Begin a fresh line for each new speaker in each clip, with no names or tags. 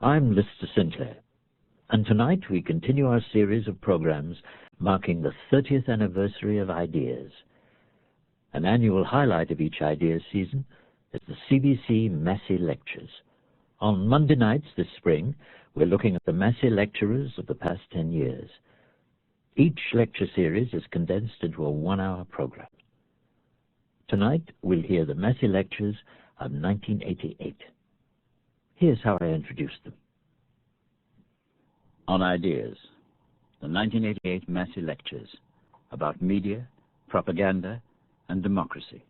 I'm Lister Sinclair, and tonight we continue our series of programs marking the 30th anniversary of Ideas. An annual highlight of each Ideas season is the CBC Massey Lectures. On Monday nights this spring, we're looking at the Massey lecturers of the past 10 years. Each lecture series is condensed into a one-hour program. Tonight, we'll hear the Massey lectures of 1988. Here's how I introduced them. On Ideas, the 1988 Massey lectures about media, propaganda, and democracy,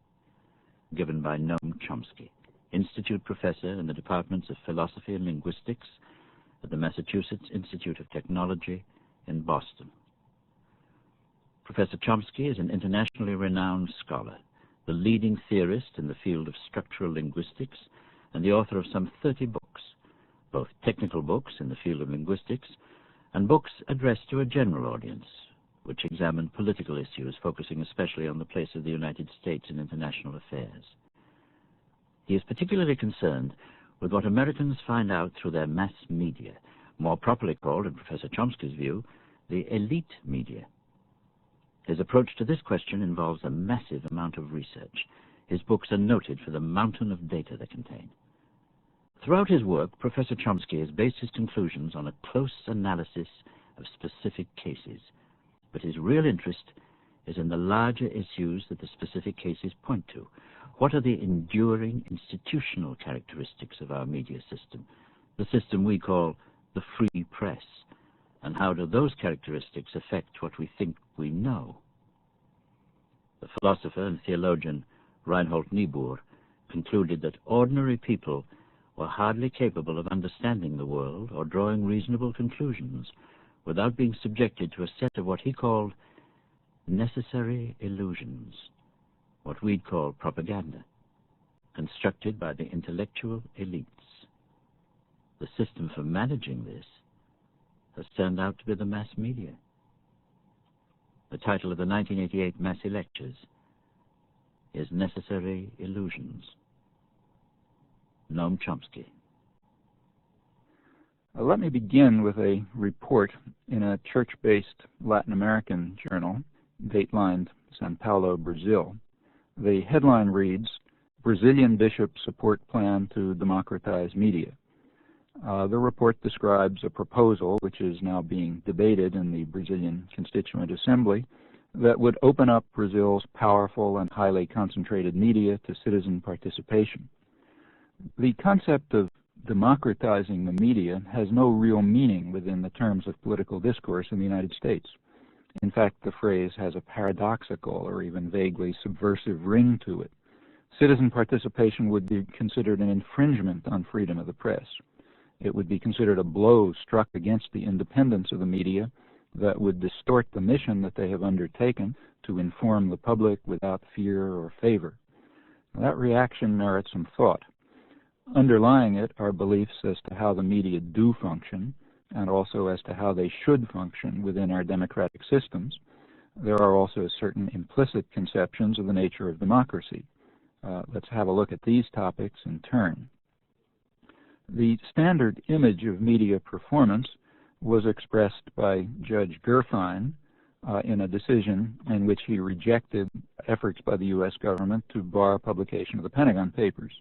given by Noam Chomsky, Institute Professor in the Departments of Philosophy and Linguistics at the Massachusetts Institute of Technology in Boston. Professor Chomsky is an internationally renowned scholar, the leading theorist in the field of structural linguistics, and the author of some 30 books, both technical books in the field of linguistics and books addressed to a general audience, which examine political issues, focusing especially on the place of the United States in international affairs. He is particularly concerned with what Americans find out through their mass media, more properly called, in Professor Chomsky's view, the elite media. His approach to this question involves a massive amount of research. His books are noted for the mountain of data they contain. Throughout his work, Professor Chomsky has based his conclusions on a close analysis of specific cases, but his real interest is in the larger issues that the specific cases point to. What are the enduring institutional characteristics of our media system, the system we call the free press, and how do those characteristics affect what we think we know? The philosopher and theologian Reinhold Niebuhr concluded that ordinary people were hardly capable of understanding the world or drawing reasonable conclusions without being subjected to a set of what he called necessary illusions, what we'd call propaganda, constructed by the intellectual elites. The system for managing this has turned out to be the mass media. The title of the 1988 Massey Lectures is Necessary Illusions. Noam Chomsky.
Let me begin with a report in a church-based Latin American journal, datelined Sao Paulo, Brazil. The headline reads, Brazilian Bishops Support Plan to Democratize Media. The report describes a proposal, which is now being debated in the Brazilian Constituent Assembly, that would open up Brazil's powerful and highly concentrated media to citizen participation. The concept of democratizing the media has no real meaning within the terms of political discourse in the United States. In fact, the phrase has a paradoxical or even vaguely subversive ring to it. Citizen participation would be considered an infringement on freedom of the press. It would be considered a blow struck against the independence of the media that would distort the mission that they have undertaken to inform the public without fear or favor. Now, that reaction merits some thought. Underlying it are beliefs as to how the media do function, and also as to how they should function within our democratic systems. There are also certain implicit conceptions of the nature of democracy. Let's have a look at these topics in turn. The standard image of media performance was expressed by Judge Gerfein in a decision in which he rejected efforts by the U.S. government to bar publication of the Pentagon Papers.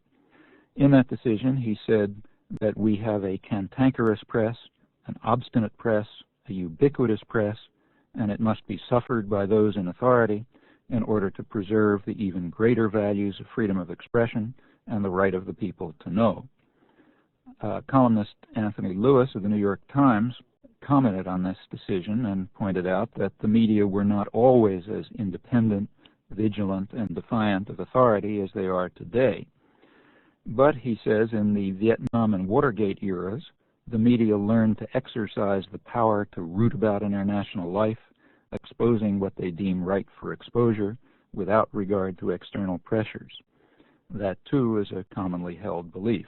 In that decision, he said that we have a cantankerous press, an obstinate press, a ubiquitous press, and it must be suffered by those in authority in order to preserve the even greater values of freedom of expression and the right of the people to know. Columnist Anthony Lewis of the New York Times commented on this decision and pointed out that the media were not always as independent, vigilant, and defiant of authority as they are today. But, he says, in the Vietnam and Watergate eras, the media learned to exercise the power to root about in our national life, exposing what they deem right for exposure without regard to external pressures. That, too, is a commonly held belief.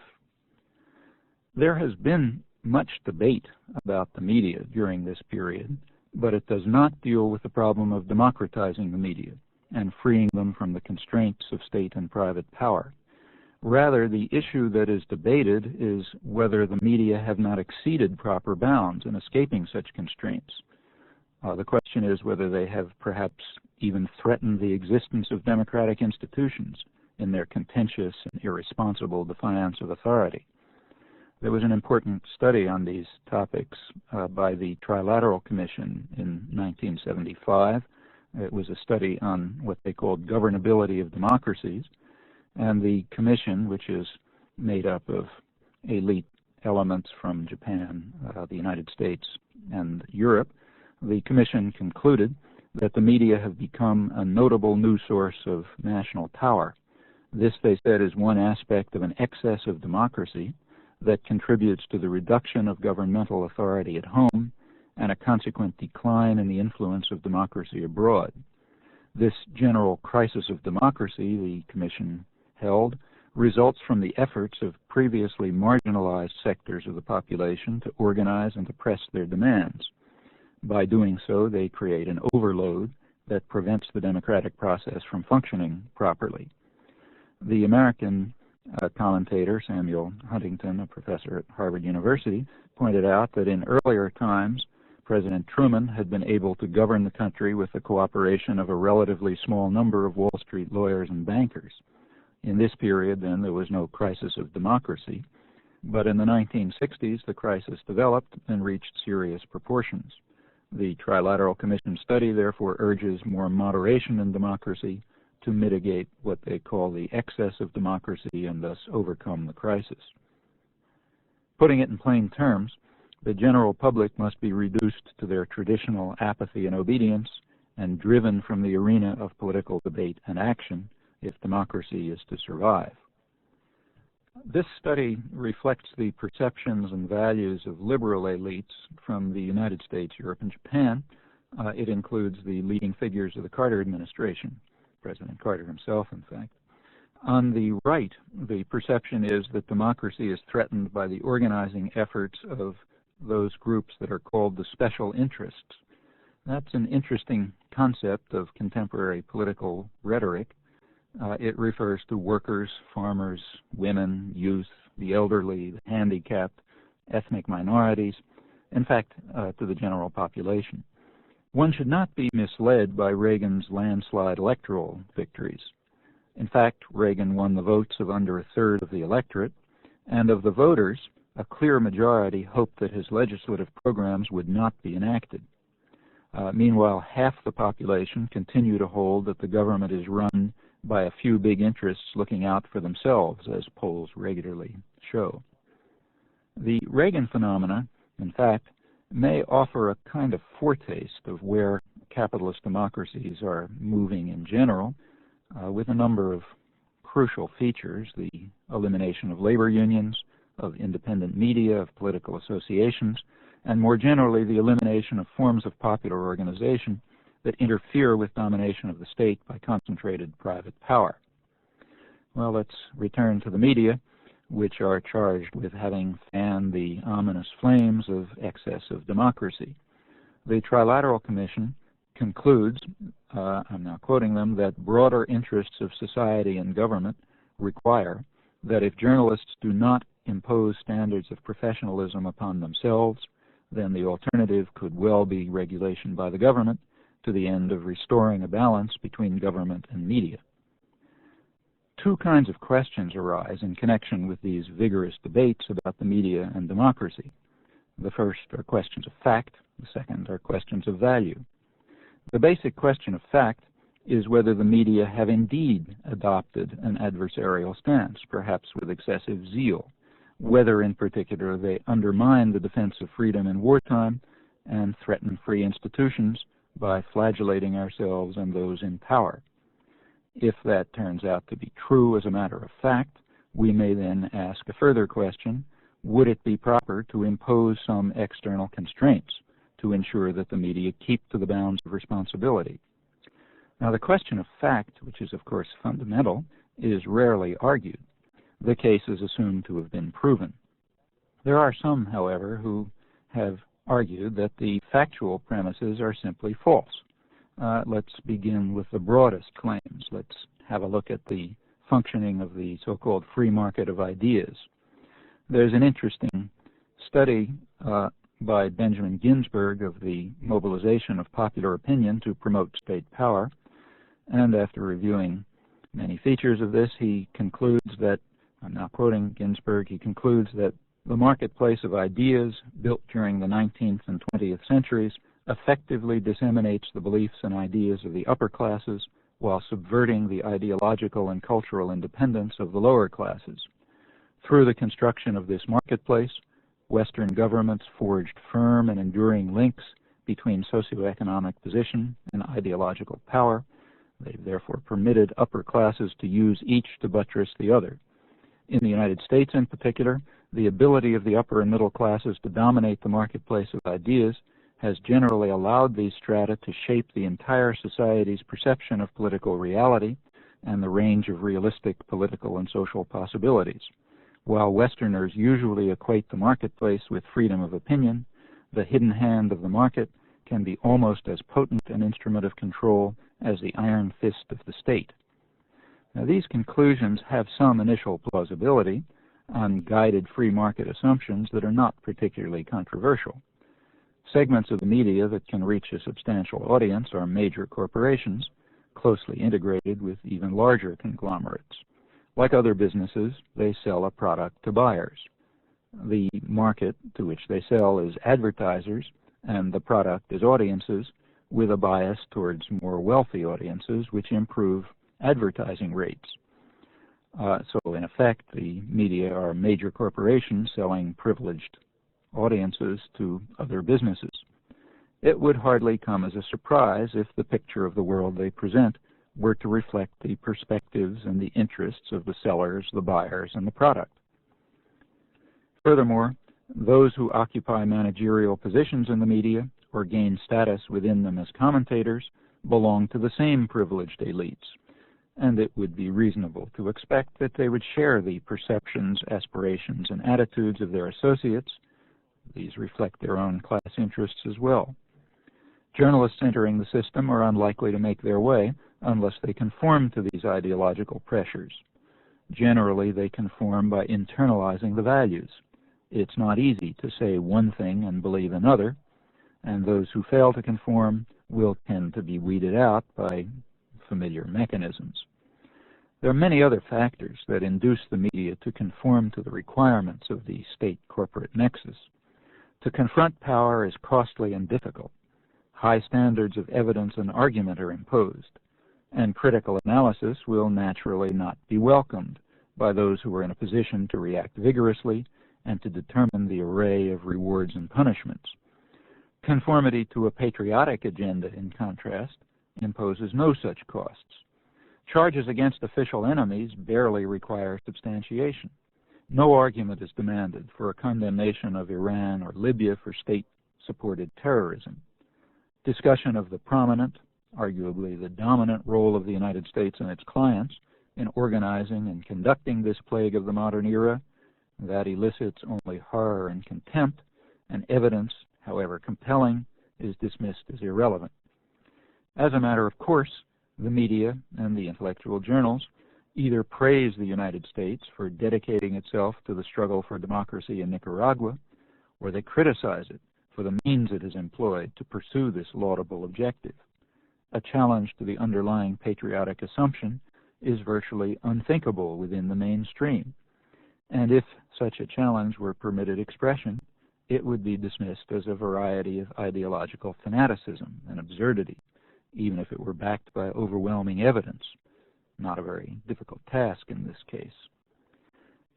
There has been much debate about the media during this period, but it does not deal with the problem of democratizing the media and freeing them from the constraints of state and private power. Rather, the issue that is debated is whether the media have not exceeded proper bounds in escaping such constraints. The question is whether they have perhaps even threatened the existence of democratic institutions in their contentious and irresponsible defiance of authority. There was an important study on these topics by the Trilateral Commission in 1975. It was a study on what they called governability of democracies, and the commission, which is made up of elite elements from Japan, the United States, and Europe, the commission concluded that the media have become a notable new source of national power. This, they said, is one aspect of an excess of democracy that contributes to the reduction of governmental authority at home and a consequent decline in the influence of democracy abroad. This general crisis of democracy, the commission held, results from the efforts of previously marginalized sectors of the population to organize and to press their demands. By doing so, they create an overload that prevents the democratic process from functioning properly. The American commentator, Samuel Huntington, a professor at Harvard University, pointed out that in earlier times, President Truman had been able to govern the country with the cooperation of a relatively small number of Wall Street lawyers and bankers. In this period, then, there was no crisis of democracy, but in the 1960s, the crisis developed and reached serious proportions. The Trilateral Commission study, therefore, urges more moderation in democracy to mitigate what they call the excess of democracy and thus overcome the crisis. Putting it in plain terms, the general public must be reduced to their traditional apathy and obedience and driven from the arena of political debate and action if democracy is to survive. This study reflects the perceptions and values of liberal elites from the United States, Europe, and Japan. It includes the leading figures of the Carter administration, President Carter himself, in fact. On the right, the perception is that democracy is threatened by the organizing efforts of those groups that are called the special interests. That's an interesting concept of contemporary political rhetoric. It refers to workers, farmers, women, youth, the elderly, the handicapped, ethnic minorities, in fact, to the general population. One should not be misled by Reagan's landslide electoral victories. In fact, Reagan won the votes of under a third of the electorate, and of the voters, a clear majority hoped that his legislative programs would not be enacted. Meanwhile, half the population continue to hold that the government is run by a few big interests looking out for themselves, as polls regularly show. The Reagan phenomena, in fact, may offer a kind of foretaste of where capitalist democracies are moving in general, with a number of crucial features: the elimination of labor unions, of independent media, of political associations, and more generally the elimination of forms of popular organization that interfere with domination of the state by concentrated private power. Well, let's return to the media, which are charged with having fanned the ominous flames of excess of democracy. The Trilateral Commission concludes, I'm now quoting them, that broader interests of society and government require that if journalists do not impose standards of professionalism upon themselves, then the alternative could well be regulation by the government to the end of restoring a balance between government and media. Two kinds of questions arise in connection with these vigorous debates about the media and democracy. The first are questions of fact, the second are questions of value. The basic question of fact is whether the media have indeed adopted an adversarial stance, perhaps with excessive zeal, whether in particular they undermine the defense of freedom in wartime and threaten free institutions by flagellating ourselves and those in power. If that turns out to be true as a matter of fact, we may then ask a further question: would it be proper to impose some external constraints to ensure that the media keep to the bounds of responsibility? Now, the question of fact, which is of course fundamental, is rarely argued. The case is assumed to have been proven. There are some, however, who have argued that the factual premises are simply false. Let's begin with the broadest claims. Let's have a look at the functioning of the so-called free market of ideas. There's an interesting study by Benjamin Ginsberg of the mobilization of popular opinion to promote state power, and after reviewing many features of this, he concludes that, I'm now quoting Ginsberg, he concludes that the marketplace of ideas built during the 19th and 20th centuries effectively disseminates the beliefs and ideas of the upper classes while subverting the ideological and cultural independence of the lower classes. Through the construction of this marketplace, Western governments forged firm and enduring links between socioeconomic position and ideological power. They've therefore permitted upper classes to use each to buttress the other. In the United States in particular, the ability of the upper and middle classes to dominate the marketplace of ideas has generally allowed these strata to shape the entire society's perception of political reality and the range of realistic political and social possibilities. While Westerners usually equate the marketplace with freedom of opinion, the hidden hand of the market can be almost as potent an instrument of control as the iron fist of the state. Now, these conclusions have some initial plausibility on guided free market assumptions that are not particularly controversial. Segments of the media that can reach a substantial audience are major corporations, closely integrated with even larger conglomerates. Like other businesses, they sell a product to buyers. The market to which they sell is advertisers, and the product is audiences, with a bias towards more wealthy audiences, which improve advertising rates. So in effect, the media are major corporations selling privileged audiences to other businesses. It would hardly come as a surprise if the picture of the world they present were to reflect the perspectives and the interests of the sellers, the buyers, and the product. Furthermore, those who occupy managerial positions in the media or gain status within them as commentators belong to the same privileged elites, and it would be reasonable to expect that they would share the perceptions, aspirations, and attitudes of their associates. These reflect their own class interests as well. Journalists entering the system are unlikely to make their way unless they conform to these ideological pressures. Generally, they conform by internalizing the values. It's not easy to say one thing and believe another, and those who fail to conform will tend to be weeded out by familiar mechanisms. There are many other factors that induce the media to conform to the requirements of the state-corporate nexus. To confront power is costly and difficult. High standards of evidence and argument are imposed, and critical analysis will naturally not be welcomed by those who are in a position to react vigorously and to determine the array of rewards and punishments. Conformity to a patriotic agenda, in contrast, imposes no such costs. Charges against official enemies barely require substantiation. No argument is demanded for a condemnation of Iran or Libya for state-supported terrorism. Discussion of the prominent, arguably the dominant role of the United States and its clients in organizing and conducting this plague of the modern era, that elicits only horror and contempt, and evidence, however compelling, is dismissed as irrelevant. As a matter of course, the media and the intellectual journals either praise the United States for dedicating itself to the struggle for democracy in Nicaragua, or they criticize it for the means it has employed to pursue this laudable objective. A challenge to the underlying patriotic assumption is virtually unthinkable within the mainstream, and if such a challenge were permitted expression, it would be dismissed as a variety of ideological fanaticism and absurdity, even if it were backed by overwhelming evidence. Not a very difficult task in this case.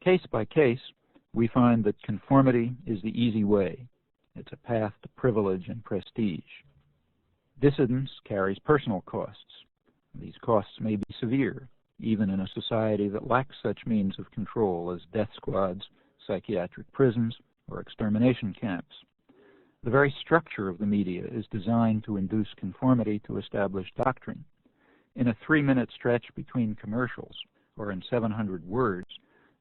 Case by case, we find that conformity is the easy way. It's a path to privilege and prestige. Dissidence carries personal costs. These costs may be severe, even in a society that lacks such means of control as death squads, psychiatric prisons, or extermination camps. The very structure of the media is designed to induce conformity to established doctrine. In a 3-minute stretch between commercials, or in 700 words,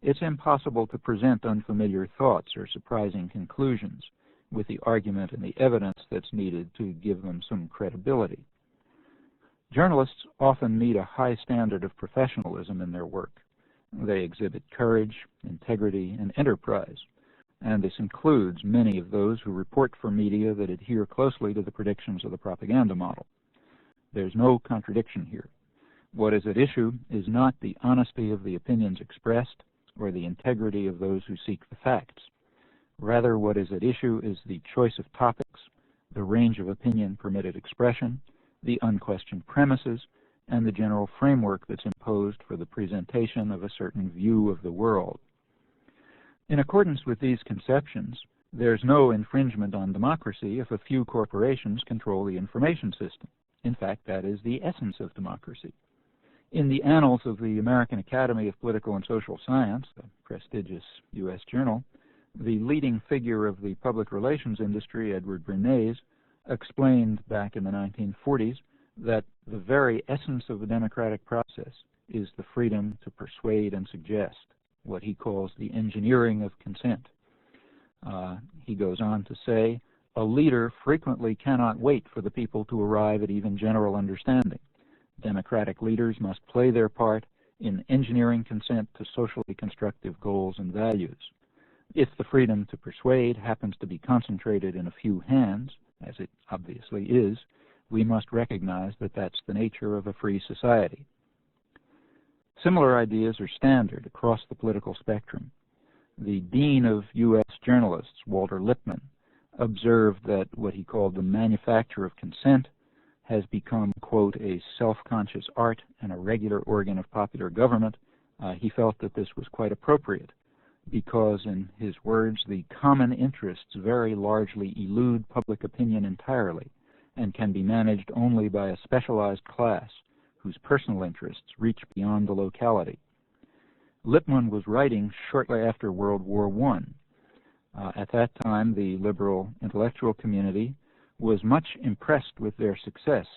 it's impossible to present unfamiliar thoughts or surprising conclusions with the argument and the evidence that's needed to give them some credibility. Journalists often meet a high standard of professionalism in their work. They exhibit courage, integrity, and enterprise, and this includes many of those who report for media that adhere closely to the predictions of the propaganda model. There's no contradiction here. What is at issue is not the honesty of the opinions expressed or the integrity of those who seek the facts. Rather, what is at issue is the choice of topics, the range of opinion permitted expression, the unquestioned premises, and the general framework that's imposed for the presentation of a certain view of the world. In accordance with these conceptions, there's no infringement on democracy if a few corporations control the information system. In fact, that is the essence of democracy. In the annals of the American Academy of Political and Social Science, a prestigious U.S. journal, the leading figure of the public relations industry, Edward Bernays, explained back in the 1940s that the very essence of the democratic process is the freedom to persuade and suggest, what he calls the engineering of consent. He goes on to say, a leader frequently cannot wait for the people to arrive at even general understanding. Democratic leaders must play their part in engineering consent to socially constructive goals and values. If the freedom to persuade happens to be concentrated in a few hands, as it obviously is, we must recognize that that's the nature of a free society. Similar ideas are standard across the political spectrum. The dean of U.S. journalists, Walter Lippmann, observed that what he called the manufacture of consent has become, quote, a self-conscious art and a regular organ of popular government. He felt that this was quite appropriate because, in his words, the common interests very largely elude public opinion entirely and can be managed only by a specialized class whose personal interests reach beyond the locality. Lippmann was writing shortly after World War I. At that time, the liberal intellectual community was much impressed with their success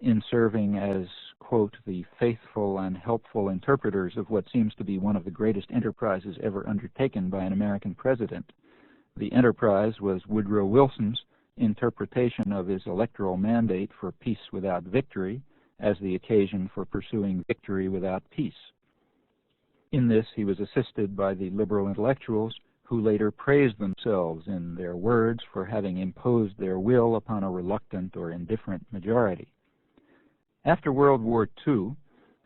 in serving as, quote, the faithful and helpful interpreters of what seems to be one of the greatest enterprises ever undertaken by an American president. The enterprise was Woodrow Wilson's interpretation of his electoral mandate for peace without victory as the occasion for pursuing victory without peace. In this, he was assisted by the liberal intellectuals who later praised themselves in their words for having imposed their will upon a reluctant or indifferent majority. After World War II,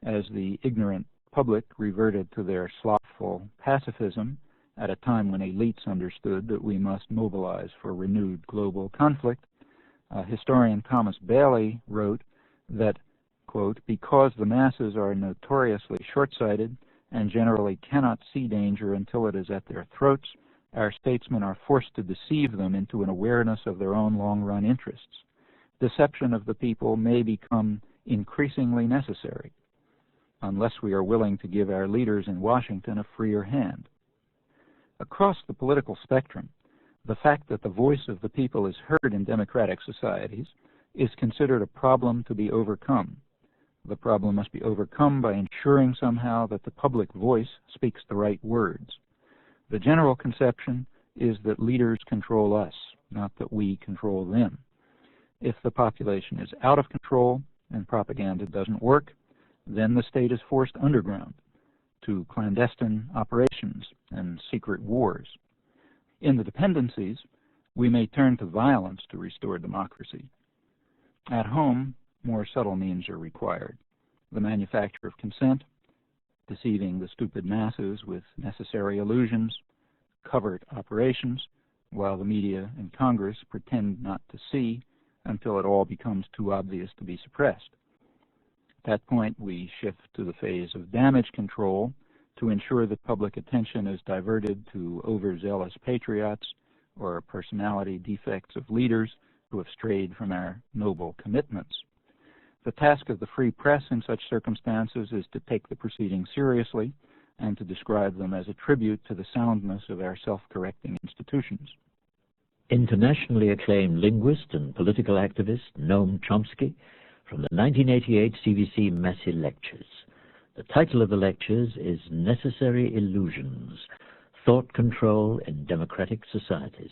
as the ignorant public reverted to their slothful pacifism at a time when elites understood that we must mobilize for renewed global conflict, historian Thomas Bailey wrote that, quote, because the masses are notoriously short-sighted and generally cannot see danger until it is at their throats, our statesmen are forced to deceive them into an awareness of their own long-run interests. Deception of the people may become increasingly necessary unless we are willing to give our leaders in Washington a freer hand. Across the political spectrum, the fact that the voice of the people is heard in democratic societies is considered a problem to be overcome. The problem must be overcome by ensuring somehow that the public voice speaks the right words. The general conception is that leaders control us, not that we control them. If the population is out of control and propaganda doesn't work, then the state is forced underground to clandestine operations and secret wars. In the dependencies, we may turn to violence to restore democracy. At home, more subtle means are required. The manufacture of consent, deceiving the stupid masses with necessary illusions, covert operations, while the media and Congress pretend not to see until it all becomes too obvious to be suppressed. At that point, we shift to the phase of damage control to ensure that public attention is diverted to overzealous patriots or personality defects of leaders who have strayed from our noble commitments. The task of the free press in such circumstances is to take the proceedings seriously and to describe them as a tribute to the soundness of our self-correcting institutions.
Internationally acclaimed linguist and political activist Noam Chomsky from the 1988 CVC Massey Lectures. The title of the lectures is Necessary Illusions, Thought Control in Democratic Societies.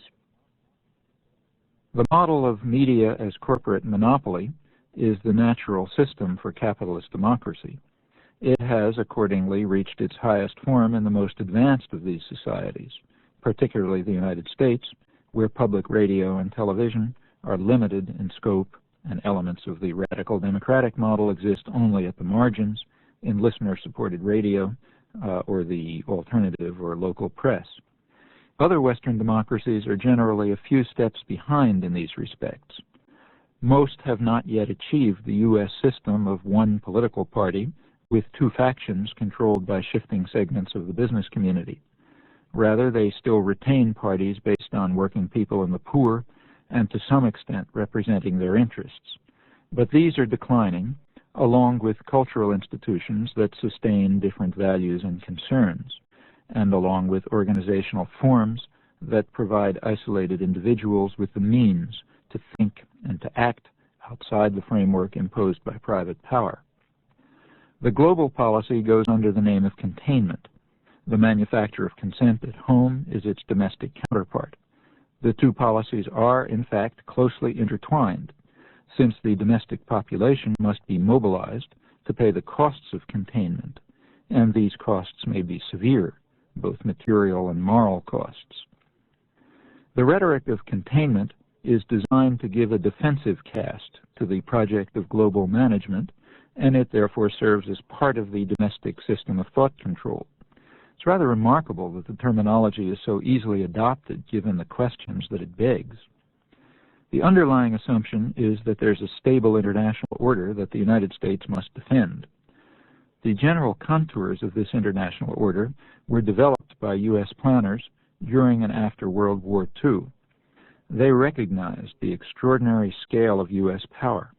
The model of media as corporate monopoly is the natural system for capitalist democracy. It has accordingly reached its highest form in the most advanced of these societies, particularly the United States, where public radio and television are limited in scope and elements of the radical democratic model exist only at the margins in listener-supported radio or the alternative or local press. Other Western democracies are generally a few steps behind in these respects. Most have not yet achieved the U.S. system of one political party with two factions controlled by shifting segments of the business community. Rather, they still retain parties based on working people and the poor, and to some extent representing their interests. But these are declining, along with cultural institutions that sustain different values and concerns, and along with organizational forms that provide isolated individuals with the means to think and to act outside the framework imposed by private power. The global policy goes under the name of containment. The manufacture of consent at home is its domestic counterpart. The two policies are, in fact, closely intertwined, since the domestic population must be mobilized to pay the costs of containment, and these costs may be severe, both material and moral costs. The rhetoric of containment is designed to give a defensive cast to the project of global management, and it therefore serves as part of the domestic system of thought control. It's rather remarkable that the terminology is so easily adopted given the questions that it begs. The underlying assumption is that there's a stable international order that the United States must defend. The general contours of this international order were developed by U.S. planners during and after World War II. They recognized the extraordinary scale of U.S. power,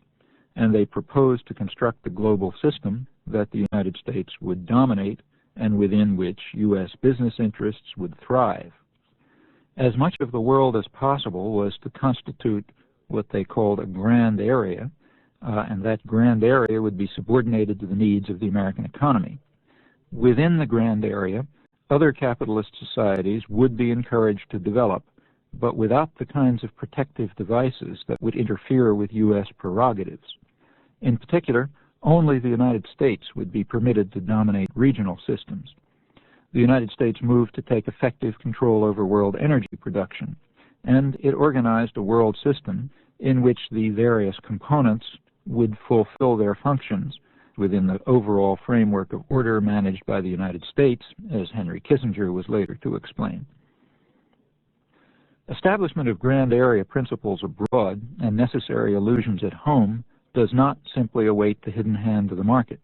and they proposed to construct a global system that the United States would dominate and within which U.S. business interests would thrive. As much of the world as possible was to constitute what they called a grand area, and that grand area would be subordinated to the needs of the American economy. Within the grand area, other capitalist societies would be encouraged to develop, but without the kinds of protective devices that would interfere with U.S. prerogatives. In particular, only the United States would be permitted to dominate regional systems. The United States moved to take effective control over world energy production, and it organized a world system in which the various components would fulfill their functions within the overall framework of order managed by the United States, as Henry Kissinger was later to explain. Establishment of grand area principles abroad and necessary illusions at home does not simply await the hidden hand of the market.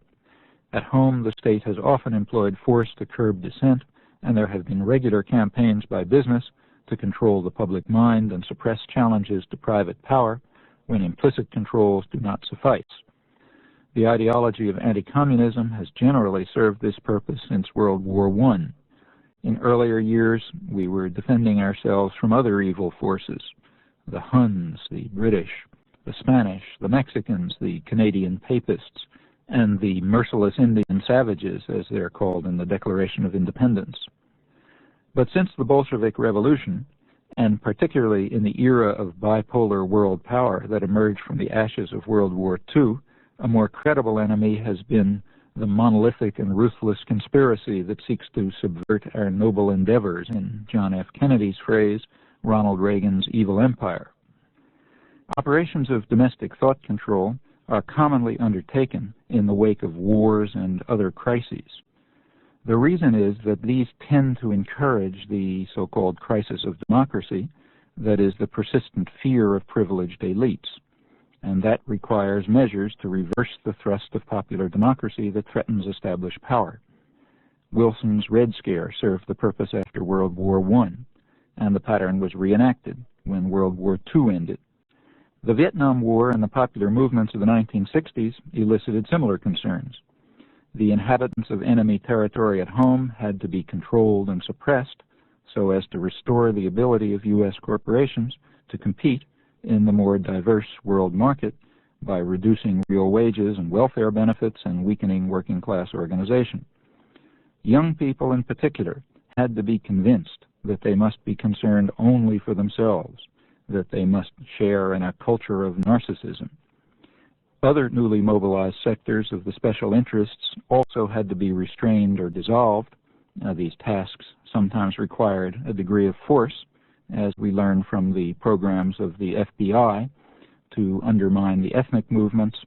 At home, the state has often employed force to curb dissent, and there have been regular campaigns by business to control the public mind and suppress challenges to private power when implicit controls do not suffice. The ideology of anti-communism has generally served this purpose since World War I. In earlier years, we were defending ourselves from other evil forces, the Huns, the British, the Spanish, the Mexicans, the Canadian Papists, and the merciless Indian savages, as they're called in the Declaration of Independence. But since the Bolshevik Revolution, and particularly in the era of bipolar world power that emerged from the ashes of World War II, a more credible enemy has been the monolithic and ruthless conspiracy that seeks to subvert our noble endeavors, in John F. Kennedy's phrase, Ronald Reagan's evil empire. Operations of domestic thought control are commonly undertaken in the wake of wars and other crises. The reason is that these tend to encourage the so-called crisis of democracy, that is, the persistent fear of privileged elites, and that requires measures to reverse the thrust of popular democracy that threatens established power. Wilson's Red Scare served the purpose after World War I, and the pattern was reenacted when World War II ended. The Vietnam War and the popular movements of the 1960s elicited similar concerns. The inhabitants of enemy territory at home had to be controlled and suppressed so as to restore the ability of U.S. corporations to compete in the more diverse world market by reducing real wages and welfare benefits and weakening working-class organization. Young people in particular had to be convinced that they must be concerned only for themselves, that they must share in a culture of narcissism. Other newly mobilized sectors of the special interests also had to be restrained or dissolved. These tasks sometimes required a degree of force, as we learn from the programs of the FBI, to undermine the ethnic movements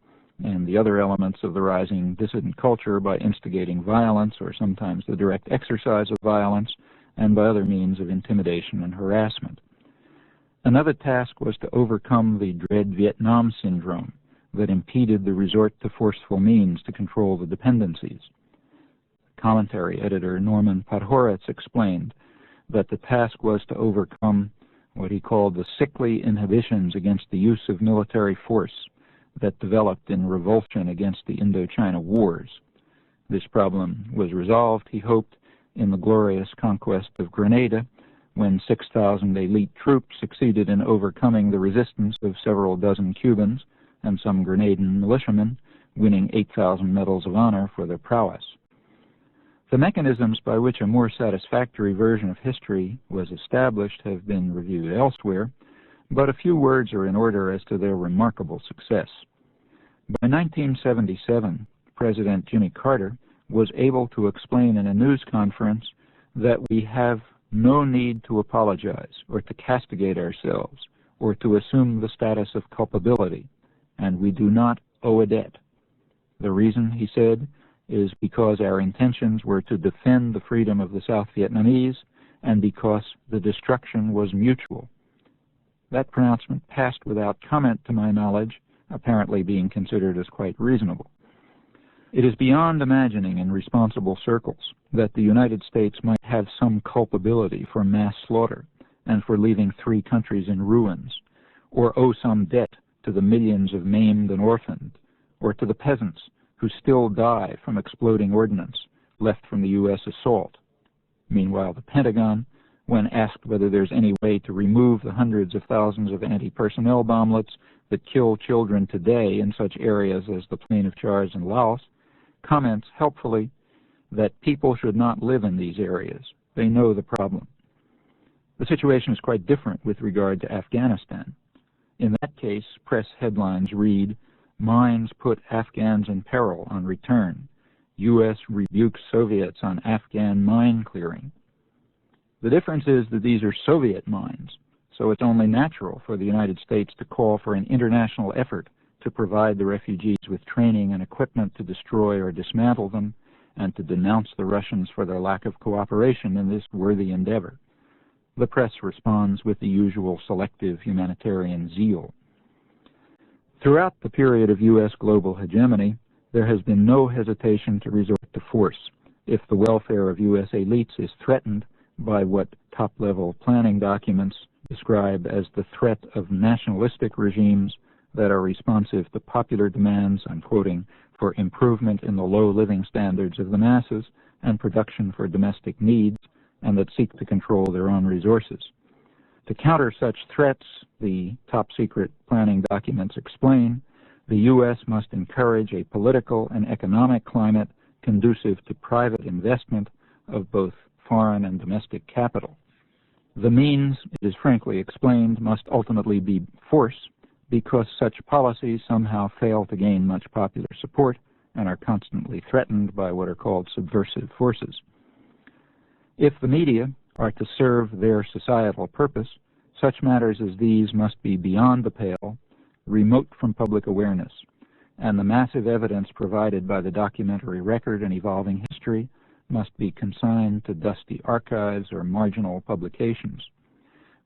and the other elements of the rising dissident culture by instigating violence or sometimes the direct exercise of violence and by other means of intimidation and harassment. Another task was to overcome the dread Vietnam syndrome that impeded the resort to forceful means to control the dependencies. Commentary editor Norman Podhoretz explained that the task was to overcome what he called the sickly inhibitions against the use of military force that developed in revulsion against the Indochina wars. This problem was resolved, he hoped, in the glorious conquest of Grenada, when 6,000 elite troops succeeded in overcoming the resistance of several dozen Cubans and some Grenadian militiamen, winning 8,000 medals of honor for their prowess. The mechanisms by which a more satisfactory version of history was established have been reviewed elsewhere, but a few words are in order as to their remarkable success. By 1977, President Jimmy Carter was able to explain in a news conference that we have no need to apologize or to castigate ourselves or to assume the status of culpability, and we do not owe a debt. The reason, he said, is because our intentions were to defend the freedom of the South Vietnamese and because the destruction was mutual. That pronouncement passed without comment to my knowledge, apparently being considered as quite reasonable. It is beyond imagining in responsible circles that the United States might have some culpability for mass slaughter and for leaving 3 countries in ruins, or owe some debt to the millions of maimed and orphaned, or to the peasants who still die from exploding ordnance left from the U.S. assault. Meanwhile, the Pentagon, when asked whether there's any way to remove the hundreds of thousands of anti-personnel bomblets that kill children today in such areas as the Plain of Chars in Laos, comments helpfully that people should not live in these areas. They know the problem. The situation is quite different with regard to Afghanistan. In that case, press headlines read, "Mines put Afghans in peril on return. U.S. rebukes Soviets on Afghan mine clearing." The difference is that these are Soviet mines, so it's only natural for the United States to call for an international effort to provide the refugees with training and equipment to destroy or dismantle them, and to denounce the Russians for their lack of cooperation in this worthy endeavor. The press responds with the usual selective humanitarian zeal. Throughout the period of U.S. global hegemony, there has been no hesitation to resort to force if the welfare of U.S. elites is threatened by what top-level planning documents describe as the threat of nationalistic regimes that are responsive to popular demands, I'm quoting, for improvement in the low living standards of the masses and production for domestic needs, and that seek to control their own resources. To counter such threats, the top-secret planning documents explain, the U.S. must encourage a political and economic climate conducive to private investment of both foreign and domestic capital. The means, it is frankly explained, must ultimately be force, because such policies somehow fail to gain much popular support and are constantly threatened by what are called subversive forces. If the media are to serve their societal purpose, such matters as these must be beyond the pale, remote from public awareness, and the massive evidence provided by the documentary record and evolving history must be consigned to dusty archives or marginal publications.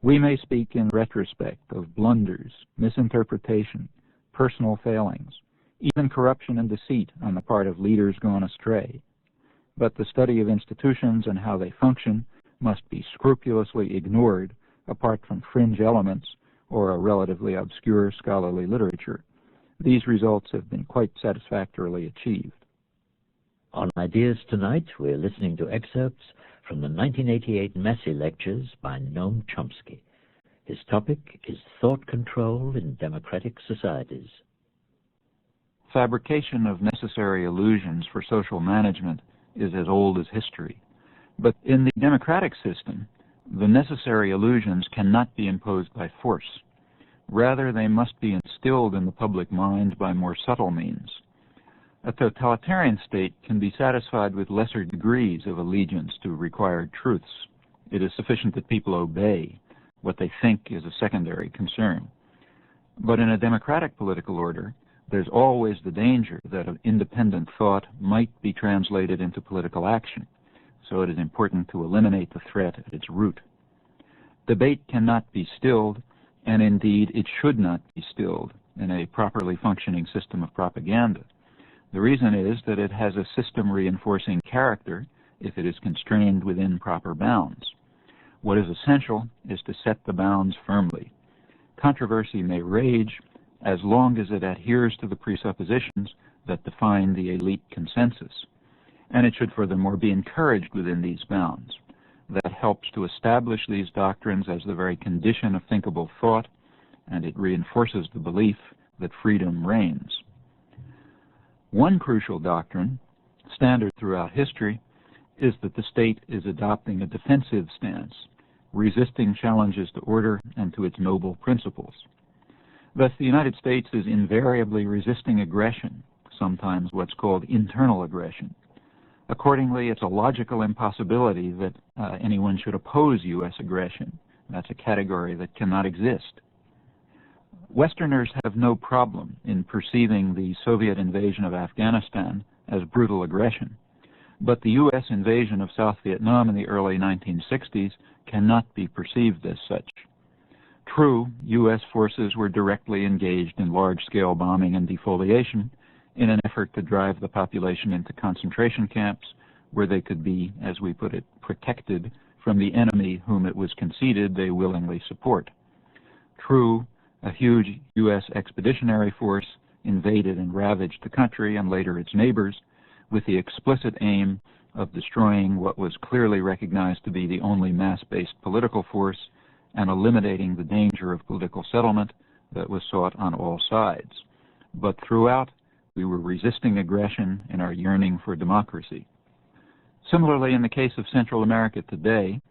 We may speak in retrospect of blunders, misinterpretation, personal failings, even corruption and deceit on the part of leaders gone astray. But the study of institutions and how they function must be scrupulously ignored apart from fringe elements or a relatively obscure scholarly literature. These results have been quite satisfactorily achieved.
On Ideas Tonight, we're listening to excerpts from the 1988 Massey Lectures by Noam Chomsky. His topic is Thought Control in Democratic Societies.
Fabrication of necessary illusions for social management is as old as history. But in the democratic system, the necessary illusions cannot be imposed by force. Rather, they must be instilled in the public mind by more subtle means. A totalitarian state can be satisfied with lesser degrees of allegiance to required truths. It is sufficient that people obey. What they think is a secondary concern. But in a democratic political order, there's always the danger that an independent thought might be translated into political action, so it is important to eliminate the threat at its root. Debate cannot be stilled, and indeed it should not be stilled in a properly functioning system of propaganda. The reason is that it has a system-reinforcing character if it is constrained within proper bounds. What is essential is to set the bounds firmly. Controversy may rage as long as it adheres to the presuppositions that define the elite consensus, and it should furthermore be encouraged within these bounds. That helps to establish these doctrines as the very condition of thinkable thought, and it reinforces the belief that freedom reigns. One crucial doctrine, standard throughout history, is that the state is adopting a defensive stance, resisting challenges to order and to its noble principles. Thus, the United States is invariably resisting aggression, sometimes what's called internal aggression. Accordingly, it's a logical impossibility that anyone should oppose U.S. aggression. That's a category that cannot exist. Westerners have no problem in perceiving the Soviet invasion of Afghanistan as brutal aggression, but the U.S. invasion of South Vietnam in the early 1960s cannot be perceived as such. True, U.S. forces were directly engaged in large-scale bombing and defoliation in an effort to drive the population into concentration camps where they could be, as we put it, protected from the enemy whom it was conceded they willingly support. True, a huge U.S. expeditionary force invaded and ravaged the country and later its neighbors with the explicit aim of destroying what was clearly recognized to be the only mass-based political force and eliminating the danger of political settlement that was sought on all sides. But throughout, we were resisting aggression in our yearning for democracy. Similarly, in the case of Central America today,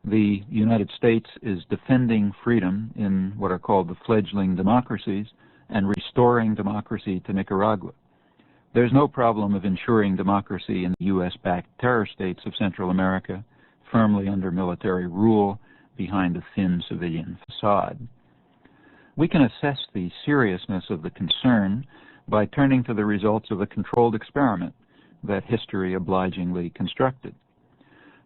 the United States is defending freedom in what are called the fledgling democracies and restoring democracy to Nicaragua. There's no problem of ensuring democracy in the U.S.-backed terror states of Central America, firmly under military rule behind a thin civilian facade. We can assess the seriousness of the concern by turning to the results of a controlled experiment that history obligingly constructed.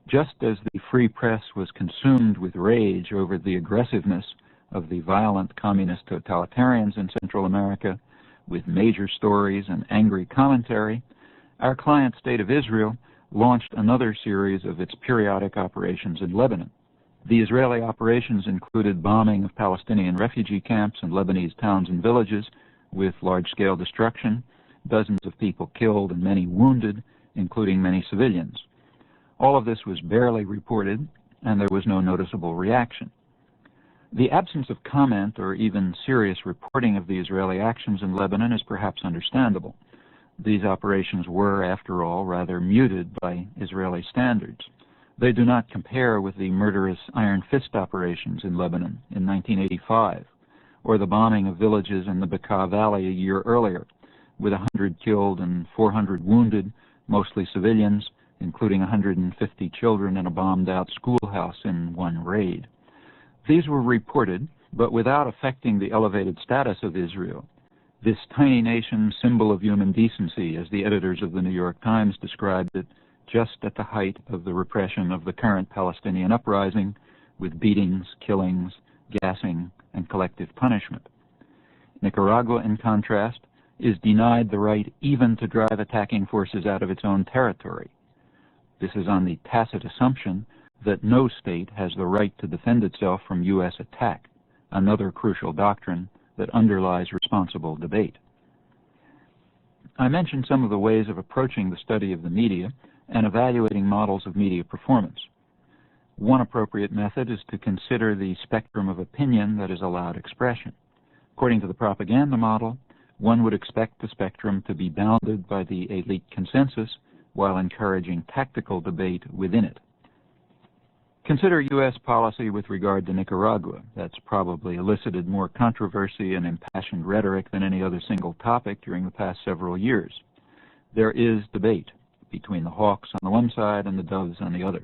Just as the free press was consumed with rage over the aggressiveness of the violent communist totalitarians in Central America, with major stories and angry commentary, our client state of Israel launched another series of its periodic operations in Lebanon. The Israeli operations included bombing of Palestinian refugee camps and Lebanese towns and villages with large-scale destruction, dozens of people killed and many wounded, including many civilians. All of this was barely reported, and there was no noticeable reaction. The absence of comment or even serious reporting of the Israeli actions in Lebanon is perhaps understandable. These operations were, after all, rather muted by Israeli standards. They do not compare with the murderous Iron Fist operations in Lebanon in 1985, or the bombing of villages in the Bekaa Valley a year earlier, with 100 killed and 400 wounded, mostly civilians, including 150 children in a bombed-out schoolhouse in one raid. These were reported, but without affecting the elevated status of Israel. This tiny nation, symbol of human decency, as the editors of the New York Times described it, just at the height of the repression of the current Palestinian uprising, with beatings, killings, gassing, and collective punishment. Nicaragua, in contrast, is denied the right even to drive attacking forces out of its own territory. This is on the tacit assumption that no state has the right to defend itself from U.S. attack, another crucial doctrine that underlies responsible debate. I mentioned some of the ways of approaching the study of the media and evaluating models of media performance. One appropriate method is to consider the spectrum of opinion that is allowed expression. According to the propaganda model, one would expect the spectrum to be bounded by the elite consensus while encouraging tactical debate within it. Consider U.S. policy with regard to Nicaragua. That's probably elicited more controversy and impassioned rhetoric than any other single topic during the past several years. There is debate between the hawks on the one side and the doves on the other.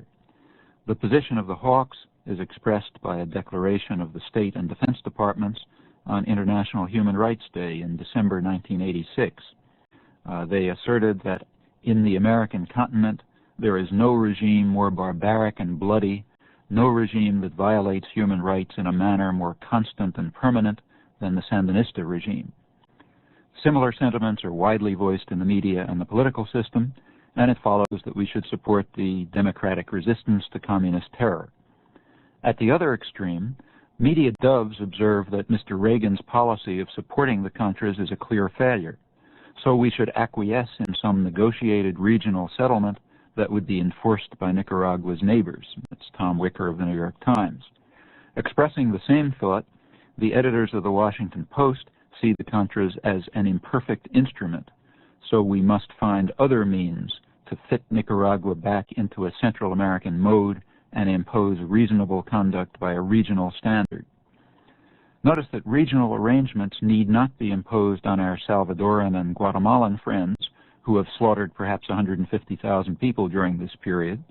The position of the hawks is expressed by a declaration of the State and Defense Departments on International Human Rights Day in December 1986. They asserted that in the American continent there is no regime more barbaric and bloody, no regime that violates human rights in a manner more constant and permanent than the Sandinista regime. Similar sentiments are widely voiced in the media and the political system, and it follows that we should support the democratic resistance to communist terror. At the other extreme, media doves observe that Mr. Reagan's policy of supporting the Contras is a clear failure, so we should acquiesce in some negotiated regional settlement that would be enforced by Nicaragua's neighbors. That's Tom Wicker of the New York Times. Expressing the same thought, the editors of the Washington Post see the Contras as an imperfect instrument, so we must find other means to fit Nicaragua back into a Central American mode and impose reasonable conduct by a regional standard. Notice that regional arrangements need not be imposed on our Salvadoran and Guatemalan friends, who have slaughtered perhaps 150,000 people during this period,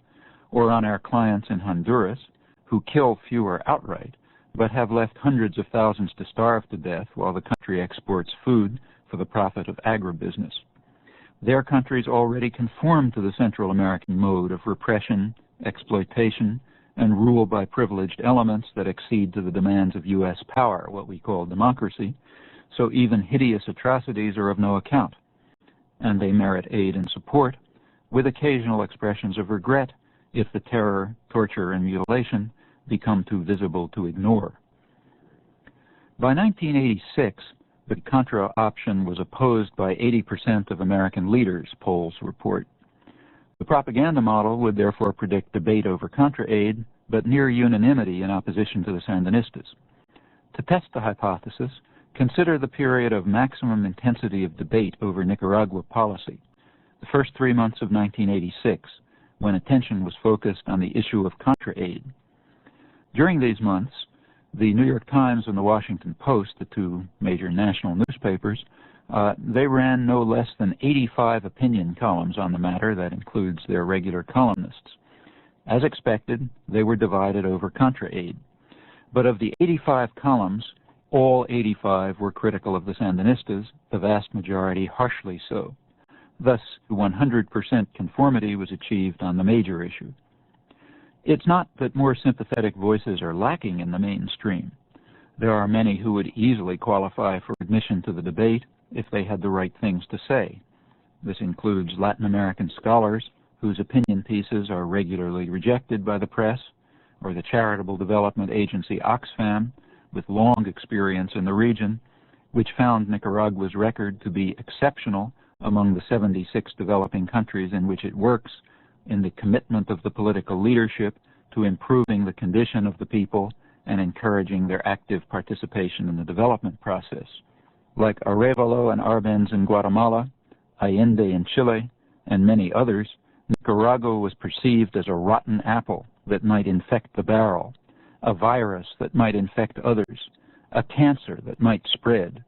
or on our clients in Honduras, who kill fewer outright, but have left hundreds of thousands to starve to death while the country exports food for the profit of agribusiness. Their countries already conform to the Central American mode of repression, exploitation, and rule by privileged elements that accede to the demands of U.S. power, what we call democracy, so even hideous atrocities are of no account, and they merit aid and support, with occasional expressions of regret if the terror, torture, and mutilation become too visible to ignore. By 1986, the Contra option was opposed by 80% of American leaders, polls report. The propaganda model would therefore predict debate over Contra aid, but near unanimity in opposition to the Sandinistas. To test the hypothesis, consider the period of maximum intensity of debate over Nicaragua policy, the first 3 months of 1986, when attention was focused on the issue of Contra aid. During these months, the New York Times and the Washington Post, the two major national newspapers, they ran no less than 85 opinion columns on the matter. That includes their regular columnists. As expected, they were divided over Contra aid. But of the 85 columns, all 85 were critical of the Sandinistas, the vast majority harshly so. Thus, 100% conformity was achieved on the major issue. It's not that more sympathetic voices are lacking in the mainstream. There are many who would easily qualify for admission to the debate if they had the right things to say. This includes Latin American scholars whose opinion pieces are regularly rejected by the press, or the charitable development agency Oxfam, with long experience in the region, which found Nicaragua's record to be exceptional among the 76 developing countries in which it works, in the commitment of the political leadership to improving the condition of the people and encouraging their active participation in the development process. Like Arevalo and Arbenz in Guatemala, Allende in Chile, and many others, Nicaragua was perceived as a rotten apple that might infect the barrel, a virus that might infect others, a cancer that might spread.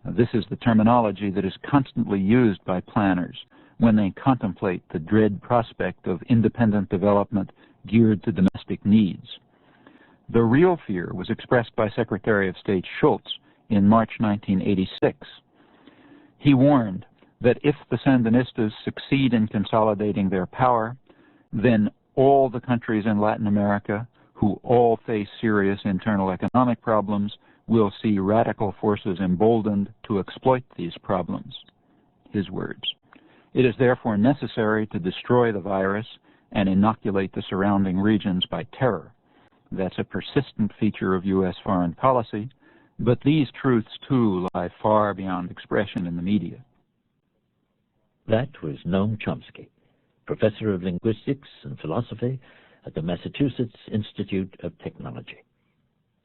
This is the terminology that is constantly used by planners when they contemplate the dread prospect of independent development geared to domestic needs. The real fear was expressed by Secretary of State Schultz in March 1986. He warned that if the Sandinistas succeed in consolidating their power, then all the countries in Latin America, who all face serious internal economic problems, will see radical forces emboldened to exploit these problems. His words. It is therefore necessary to destroy the virus and inoculate the surrounding regions by terror. That's a persistent feature of U.S. foreign policy, but these truths, too, lie far beyond expression in the media.
That was Noam Chomsky, professor of linguistics and philosophy at the Massachusetts Institute of Technology.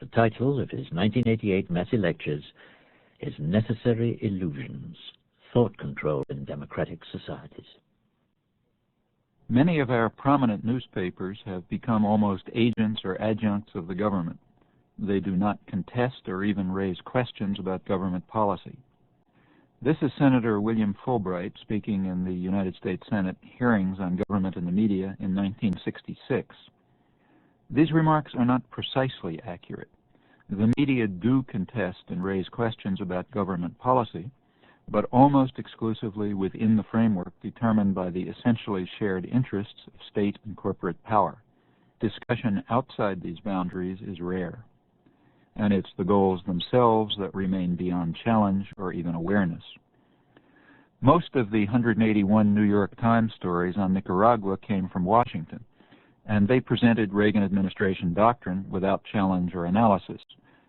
The title of his 1988 Massey Lectures is Necessary Illusions, Thought Control in Democratic Societies.
Many of our prominent newspapers have become almost agents or adjuncts of the government. They do not contest or even raise questions about government policy. This is Senator William Fulbright speaking in the United States Senate hearings on government and the media in 1966. These remarks are not precisely accurate. The media do contest and raise questions about government policy, but almost exclusively within the framework determined by the essentially shared interests of state and corporate power. Discussion outside these boundaries is rare, and it's the goals themselves that remain beyond challenge or even awareness. Most of the 181 New York Times stories on Nicaragua came from Washington, and they presented Reagan administration doctrine without challenge or analysis,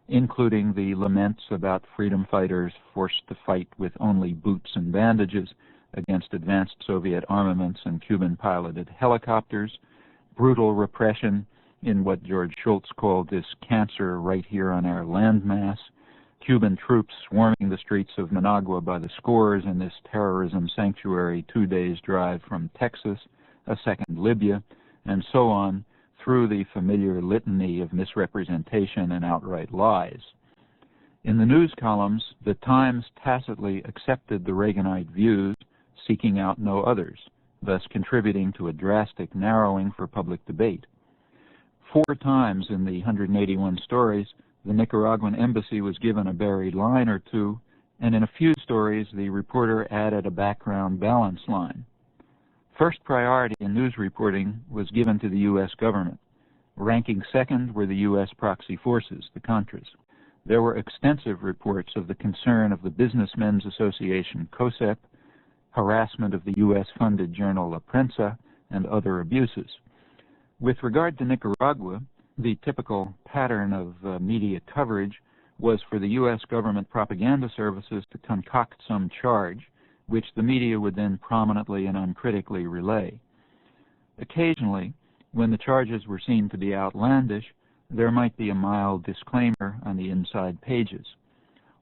including the laments about freedom fighters forced to fight with only boots and bandages against advanced Soviet armaments and Cuban-piloted helicopters, brutal repression in what George Shultz called this cancer right here on our landmass, Cuban troops swarming the streets of Managua by the scores in this terrorism sanctuary 2 days' drive from Texas, a second Libya, and so on, through the familiar litany of misrepresentation and outright lies. In the news columns, the Times tacitly accepted the Reaganite views, seeking out no others, thus contributing to a drastic narrowing for public debate. 4 times in the 181 stories, the Nicaraguan embassy was given a buried line or two, and in a few stories, the reporter added a background balance line. First priority in news reporting was given to the U.S. government. Ranking second were the U.S. proxy forces, the Contras. There were extensive reports of the concern of the Businessmen's Association, COSEP, harassment of the U.S.-funded journal La Prensa, and other abuses. With regard to Nicaragua, the typical pattern of media coverage was for the U.S. government propaganda services to concoct some charge, which the media would then prominently and uncritically relay. Occasionally, when the charges were seen to be outlandish, there might be a mild disclaimer on the inside pages.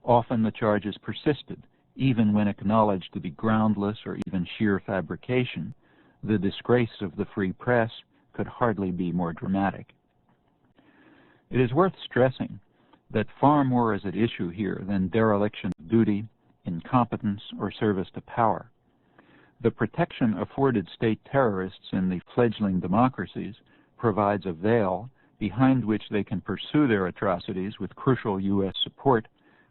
Often the charges persisted, even when acknowledged to be groundless or even sheer fabrication. The disgrace of the free press could hardly be more dramatic. It is worth stressing that far more is at issue here than dereliction of duty, incompetence, or service to power. The protection afforded state terrorists in the fledgling democracies provides a veil behind which they can pursue their atrocities with crucial U.S. support,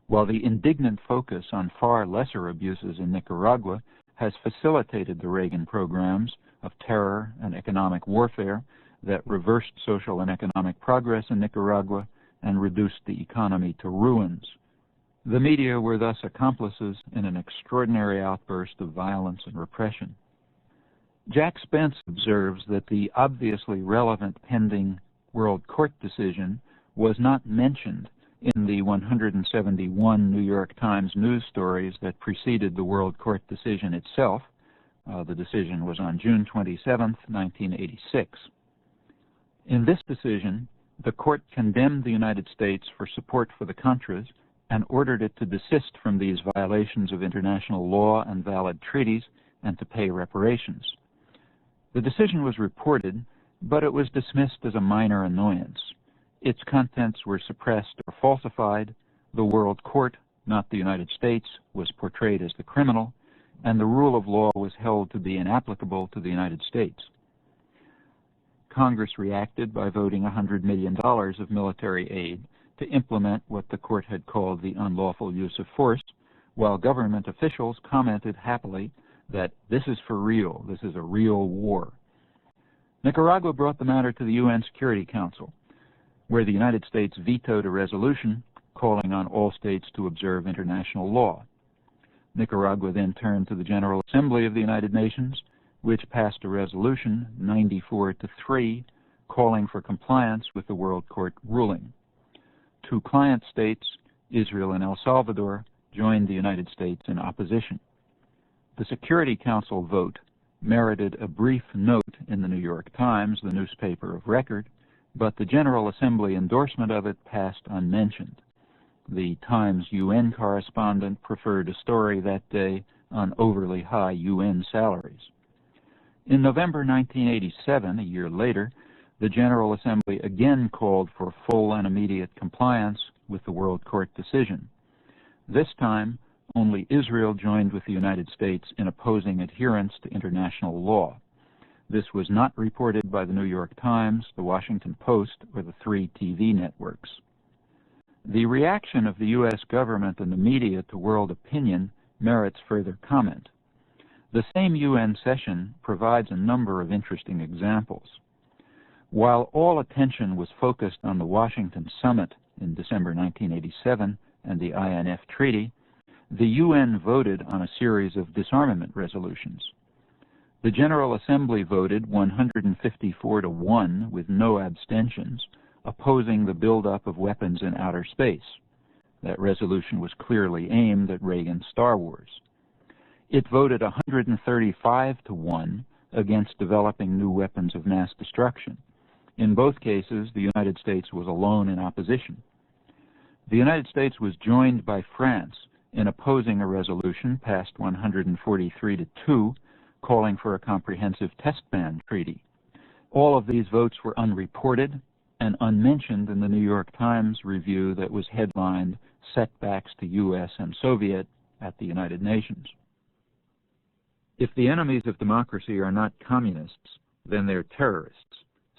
while the indignant focus on far lesser abuses in Nicaragua has facilitated the Reagan programs of terror and economic warfare that reversed social and economic progress in Nicaragua and reduced the economy to ruins. The media were thus accomplices in an extraordinary outburst of violence and repression. Jack Spence observes that the obviously relevant pending World Court decision was not mentioned in the 171 New York Times news stories that preceded the World Court decision itself. The decision was on June 27, 1986. In this decision, the court condemned the United States for support for the Contras and ordered it to desist from these violations of international law and valid treaties and to pay reparations. The decision was reported, but it was dismissed as a minor annoyance. Its contents were suppressed or falsified. The World Court, not the United States, was portrayed as the criminal, and the rule of law was held to be inapplicable to the United States. Congress reacted by voting $100 million of military aid to implement what the court had called the unlawful use of force, while government officials commented happily that this is for real, this is a real war. Nicaragua brought the matter to the UN Security Council, where the United States vetoed a resolution calling on all states to observe international law. Nicaragua then turned to the General Assembly of the United Nations, which passed a resolution 94-3 calling for compliance with the World Court ruling. 2 client states, Israel and El Salvador, joined the United States in opposition. The Security Council vote merited a brief note in the New York Times, the newspaper of record, but the General Assembly endorsement of it passed unmentioned. The Times UN correspondent preferred a story that day on overly high UN salaries. In November 1987, a year later, the General Assembly again called for full and immediate compliance with the World Court decision. This time, only Israel joined with the United States in opposing adherence to international law. This was not reported by the New York Times, the Washington Post, or the 3 TV networks. The reaction of the U.S. government and the media to world opinion merits further comment. The same UN session provides a number of interesting examples. While all attention was focused on the Washington Summit in December 1987 and the INF Treaty, the UN voted on a series of disarmament resolutions. The General Assembly voted 154-1 with no abstentions, opposing the buildup of weapons in outer space. That resolution was clearly aimed at Reagan's Star Wars. It voted 135-1 against developing new weapons of mass destruction. In both cases, the United States was alone in opposition. The United States was joined by France in opposing a resolution passed 143-2, calling for a comprehensive test ban treaty. All of these votes were unreported and unmentioned in the New York Times review that was headlined "Setbacks to U.S. and Soviet at the United Nations." If the enemies of democracy are not communists, then they're terrorists.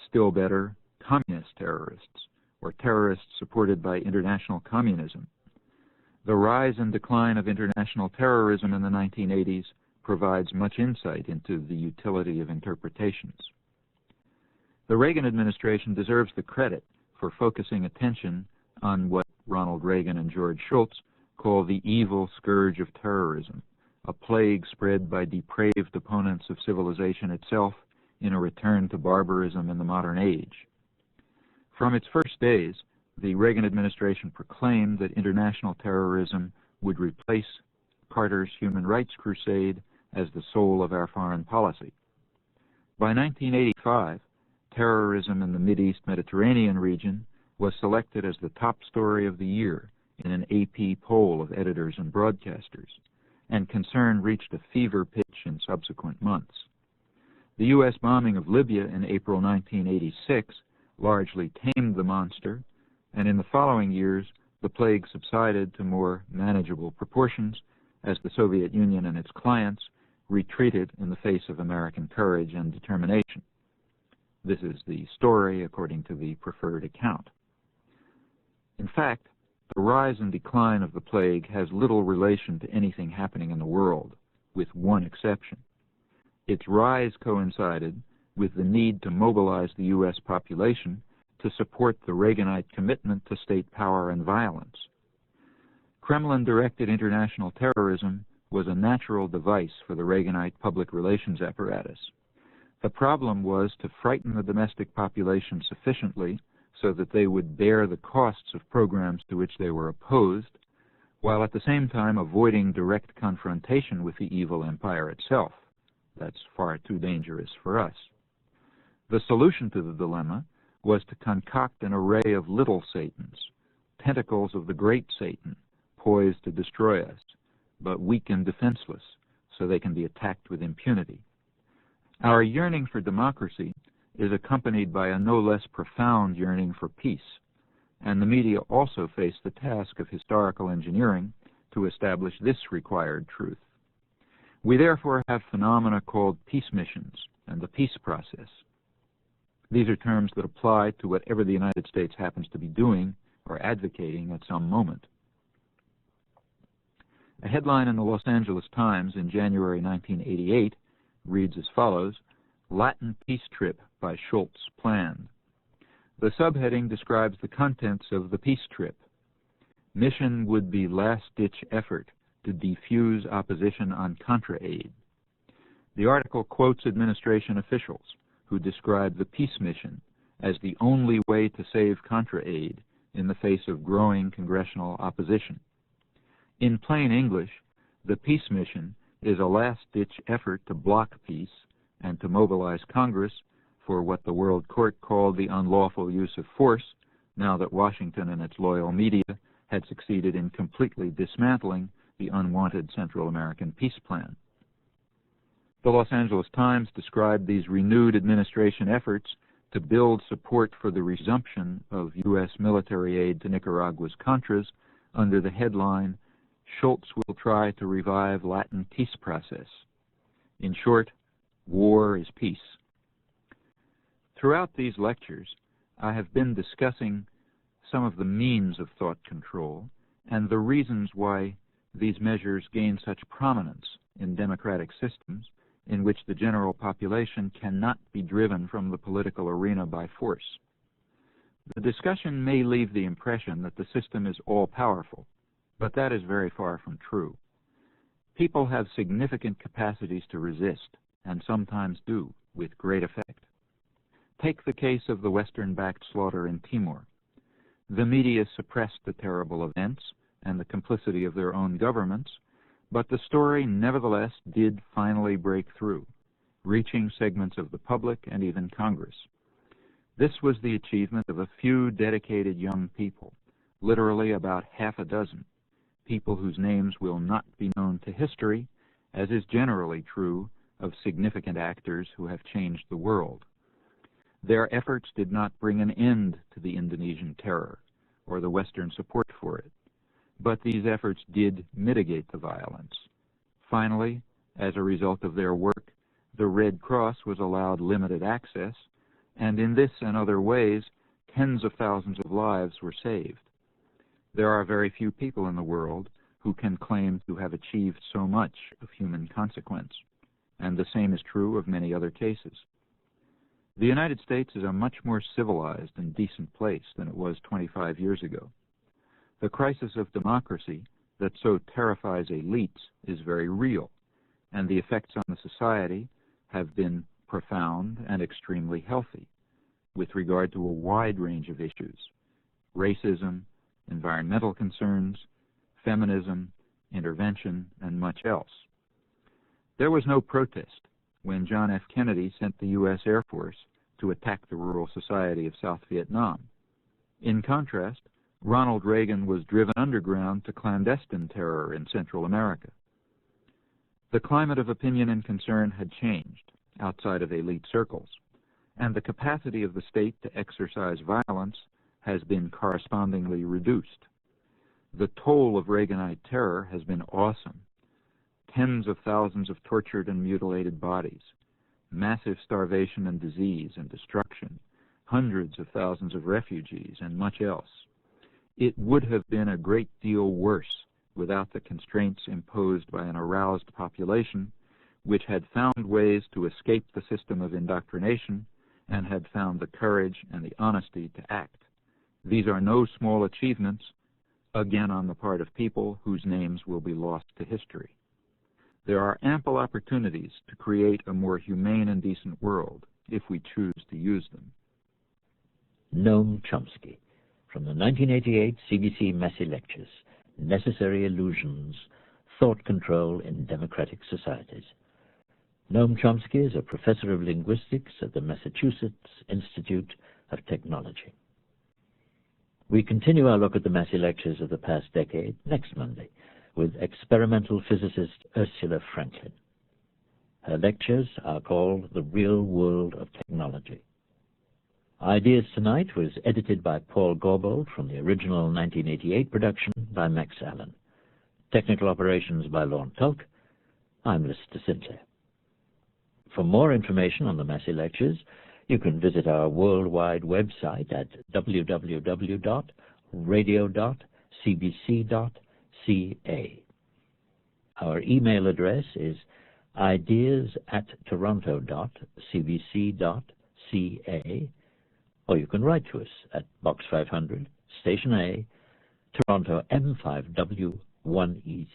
Still better, communist terrorists, or terrorists supported by international communism. The rise and decline of international terrorism in the 1980s provides much insight into the utility of interpretations. The Reagan administration deserves the credit for focusing attention on what Ronald Reagan and George Shultz call the evil scourge of terrorism, a plague spread by depraved opponents of civilization itself in a return to barbarism in the modern age. From its first days, the Reagan administration proclaimed that international terrorism would replace Carter's human rights crusade as the soul of our foreign policy. By 1985, terrorism in the Mideast Mediterranean region was selected as the top story of the year in an AP poll of editors and broadcasters, and concern reached a fever pitch in subsequent months. The U.S. bombing of Libya in April 1986 largely tamed the monster, and in the following years, the plague subsided to more manageable proportions as the Soviet Union and its clients retreated in the face of American courage and determination. This is the story according to the preferred account. In fact, the rise and decline of the plague has little relation to anything happening in the world, with one exception. Its rise coincided with the need to mobilize the U.S. population to support the Reaganite commitment to state power and violence. Kremlin-directed international terrorism was a natural device for the Reaganite public relations apparatus. The problem was to frighten the domestic population sufficiently so that they would bear the costs of programs to which they were opposed, while at the same time avoiding direct confrontation with the evil empire itself. That's far too dangerous for us. The solution to the dilemma was to concoct an array of little Satans, tentacles of the great Satan, poised to destroy us, but weak and defenseless, so they can be attacked with impunity. Our yearning for democracy is accompanied by a no less profound yearning for peace, and the media also face the task of historical engineering to establish this required truth. We therefore have phenomena called peace missions and the peace process. These are terms that apply to whatever the United States happens to be doing or advocating at some moment. A headline in the Los Angeles Times in January 1988 reads as follows: "Latin Peace Trip by Shultz Planned." The subheading describes the contents of the peace trip. Mission would be last-ditch effort to defuse opposition on contra-aid. The article quotes administration officials who describe the peace mission as the only way to save contra-aid in the face of growing congressional opposition. In plain English, the peace mission is a last-ditch effort to block peace and to mobilize Congress for what the World Court called the unlawful use of force, now that Washington and its loyal media had succeeded in completely dismantling the unwanted Central American peace plan. The Los Angeles Times described these renewed administration efforts to build support for the resumption of U.S. military aid to Nicaragua's Contras under the headline, "Schultz will try to revive Latin peace process." In short, war is peace. Throughout these lectures, I have been discussing some of the means of thought control and the reasons why these measures gain such prominence in democratic systems in which the general population cannot be driven from the political arena by force. The discussion may leave the impression that the system is all-powerful, but that is very far from true. People have significant capacities to resist, and sometimes do, with great effect. Take the case of the Western-backed slaughter in Timor. The media suppressed the terrible events and the complicity of their own governments, but the story nevertheless did finally break through, reaching segments of the public and even Congress. This was the achievement of a few dedicated young people, literally about half a dozen, people whose names will not be known to history, as is generally true of significant actors who have changed the world. Their efforts did not bring an end to the Indonesian terror or the Western support for it, but these efforts did mitigate the violence. Finally, as a result of their work, the Red Cross was allowed limited access, and in this and other ways, tens of thousands of lives were saved. There are very few people in the world who can claim to have achieved so much of human consequence, and the same is true of many other cases. The United States is a much more civilized and decent place than it was 25 years ago. The crisis of democracy that so terrifies elites is very real, and the effects on the society have been profound and extremely healthy with regard to a wide range of issues: racism, environmental concerns, feminism, intervention, and much else. There was no protest when John F. Kennedy sent the U.S. Air Force to attack the rural society of South Vietnam. In contrast, Ronald Reagan was driven underground to clandestine terror in Central America. The climate of opinion and concern had changed outside of elite circles, and the capacity of the state to exercise violence has been correspondingly reduced. The toll of Reaganite terror has been awesome. Tens of thousands of tortured and mutilated bodies, massive starvation and disease and destruction, hundreds of thousands of refugees, and much else. It would have been a great deal worse without the constraints imposed by an aroused population which had found ways to escape the system of indoctrination and had found the courage and the honesty to act. These are no small achievements, again on the part of people whose names will be lost to history. There are ample opportunities to create a more humane and decent world if we choose to use them.
Noam Chomsky, from the 1988 CBC Massey Lectures, Necessary Illusions, Thought Control in Democratic Societies. Noam Chomsky is a professor of linguistics at the Massachusetts Institute of Technology. We continue our look at the Massey Lectures of the past decade next Monday with experimental physicist Ursula Franklin. Her lectures are called The Real World of Technology. Ideas Tonight was edited by Paul Gorbold from the original 1988 production by Max Allen. Technical operations by Lorne Tulk. I'm Lister Sinclair. For more information on the Massey Lectures, you can visit our worldwide website at www.radio.cbc.ca. Our email address is ideas@toronto.cbc.ca, or you can write to us at Box 500, Station A, Toronto M5W1EC.